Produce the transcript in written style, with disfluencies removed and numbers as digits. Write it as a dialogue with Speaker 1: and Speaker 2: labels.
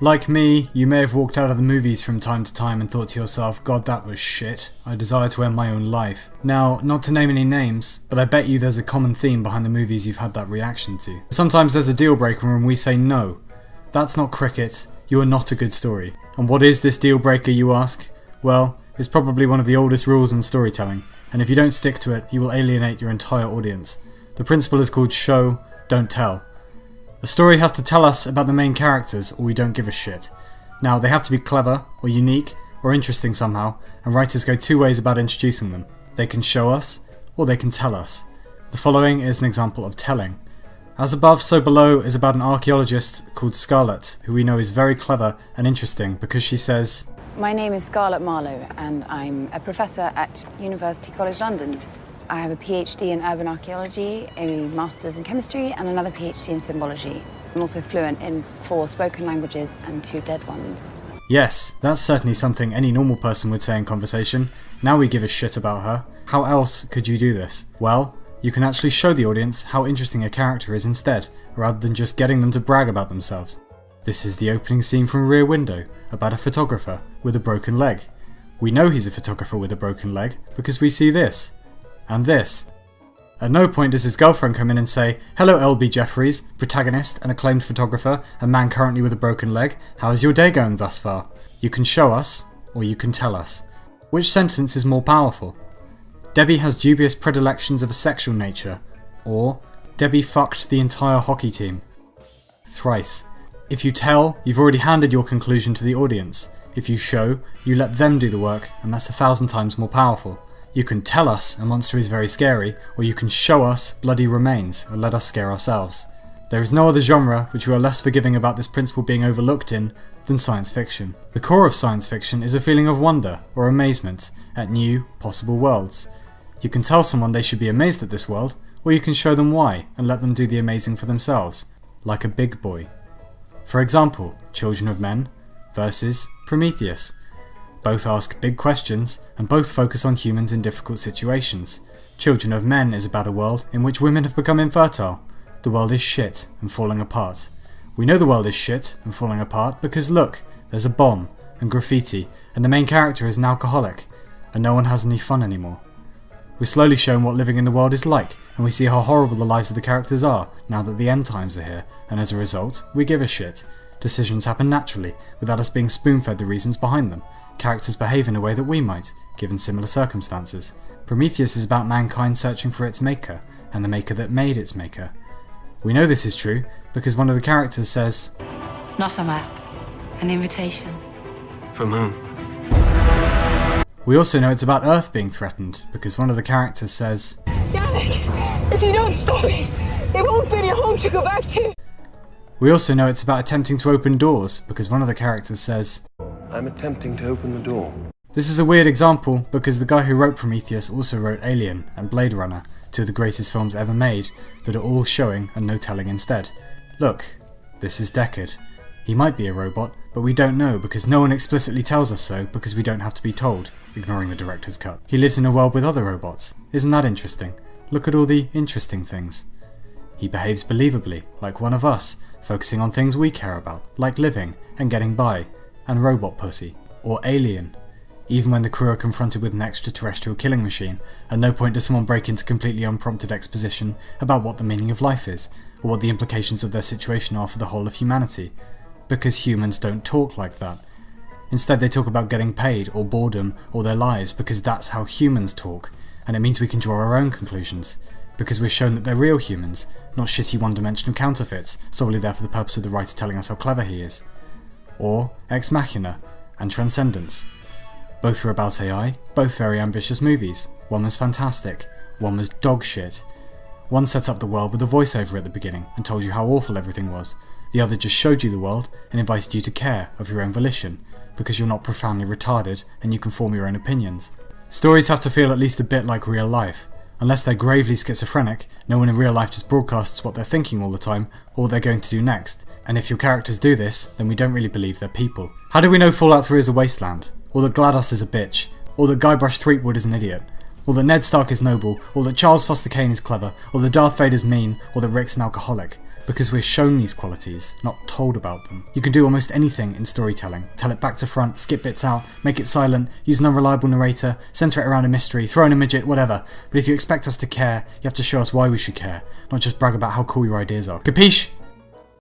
Speaker 1: Like me, you may have walked out of the movies from time to time and thought to yourself, God, that was shit. I desire to end my own life. Now, not to name any names, but I bet you there's a common theme behind the movies you've had that reaction to. Sometimes there's a deal breaker when we say no. That's not cricket, you are not a good story. And what is this deal breaker, you ask? Well, it's probably one of the oldest rules in storytelling, and if you don't stick to it, you will alienate your entire audience. The principle is called show, don't tell. A story has to tell us about the main characters or we don't give a shit. Now, they have to be clever, or unique, or interesting somehow, and writers go two ways about introducing them. They can show us, or they can tell us. The following is an example of telling. As Above, So Below is about an archaeologist called Scarlett, who we know is very clever and interesting because she says,
Speaker 2: My name is Scarlett Marlowe and I'm a professor at University College London. I have a PhD in urban archaeology, a master's in chemistry and another PhD in symbology. I'm also fluent in 4 spoken languages and 2 dead ones.
Speaker 1: Yes, that's certainly something any normal person would say in conversation. Now we give a shit about her. How else could you do this? Well, you can actually show the audience how interesting a character is instead, rather than just getting them to brag about themselves. This is the opening scene from Rear Window, about a photographer with a broken leg. We know he's a photographer with a broken leg because we see this. And this. At no point does his girlfriend come in and say, Hello LB Jeffries, protagonist and acclaimed photographer, a man currently with a broken leg, how is your day going thus far? You can show us, or you can tell us. Which sentence is more powerful? Debbie has dubious predilections of a sexual nature, or Debbie fucked the entire hockey team. Thrice. If you tell, you've already handed your conclusion to the audience. If you show, you let them do the work, and that's 1,000 times more powerful. You can tell us a monster is very scary, or you can show us bloody remains and let us scare ourselves. There is no other genre which we are less forgiving about this principle being overlooked in than science fiction. The core of science fiction is a feeling of wonder or amazement at new, possible worlds. You can tell someone they should be amazed at this world, or you can show them why and let them do the amazing for themselves, like a big boy. For example, Children of Men versus Prometheus. Both ask big questions, and both focus on humans in difficult situations. Children of Men is about a world in which women have become infertile. The world is shit and falling apart. We know the world is shit and falling apart because look, there's a bomb and graffiti, and the main character is an alcoholic, and no one has any fun anymore. We're slowly shown what living in the world is like, and we see how horrible the lives of the characters are now that the end times are here, and as a result, we give a shit. Decisions happen naturally, without us being spoon-fed the reasons behind them. Characters behave in a way that we might, given similar circumstances. Prometheus is about mankind searching for its maker, and the maker that made its maker. We know this is true because one of the characters says,
Speaker 3: Not a map, an invitation.
Speaker 4: From whom?
Speaker 1: We also know it's about Earth being threatened because one of the characters says,
Speaker 5: Yannick, if you don't stop it, there won't be any home to go back to.
Speaker 1: We also know it's about attempting to open doors because one of the characters says,
Speaker 4: I'm attempting to open the door.
Speaker 1: This is a weird example because the guy who wrote Prometheus also wrote Alien and Blade Runner, 2 of the greatest films ever made, that are all showing and no telling instead. Look, this is Deckard. He might be a robot, but we don't know because no one explicitly tells us so because we don't have to be told, ignoring the director's cut. He lives in a world with other robots. Isn't that interesting? Look at all the interesting things. He behaves believably, like one of us, focusing on things we care about, like living and getting by, and robot pussy, or alien. Even when the crew are confronted with an extraterrestrial killing machine, at no point does someone break into completely unprompted exposition about what the meaning of life is, or what the implications of their situation are for the whole of humanity. Because humans don't talk like that. Instead they talk about getting paid, or boredom, or their lives, because that's how humans talk, and it means we can draw our own conclusions. Because we're shown that they're real humans, not shitty one-dimensional counterfeits, solely there for the purpose of the writer telling us how clever he is. Or Ex Machina and Transcendence. Both were about AI, both very ambitious movies. One was fantastic, one was dog shit. One set up the world with a voiceover at the beginning and told you how awful everything was. The other just showed you the world and invited you to care of your own volition, because you're not profoundly retarded and you can form your own opinions. Stories have to feel at least a bit like real life. Unless they're gravely schizophrenic, no one in real life just broadcasts what they're thinking all the time, or what they're going to do next. And if your characters do this, then we don't really believe they're people. How do we know Fallout 3 is a wasteland? Or that GLaDOS is a bitch? Or that Guybrush Threepwood is an idiot? Or that Ned Stark is noble? Or that Charles Foster Kane is clever? Or that Darth Vader's mean? Or that Rick's an alcoholic? because we're shown these qualities, not told about them. You can do almost anything in storytelling. Tell it back to front, skip bits out, make it silent, use an unreliable narrator, centre it around a mystery, throw in a midget, whatever. But if you expect us to care, you have to show us why we should care, not just brag about how cool your ideas are. Capiche?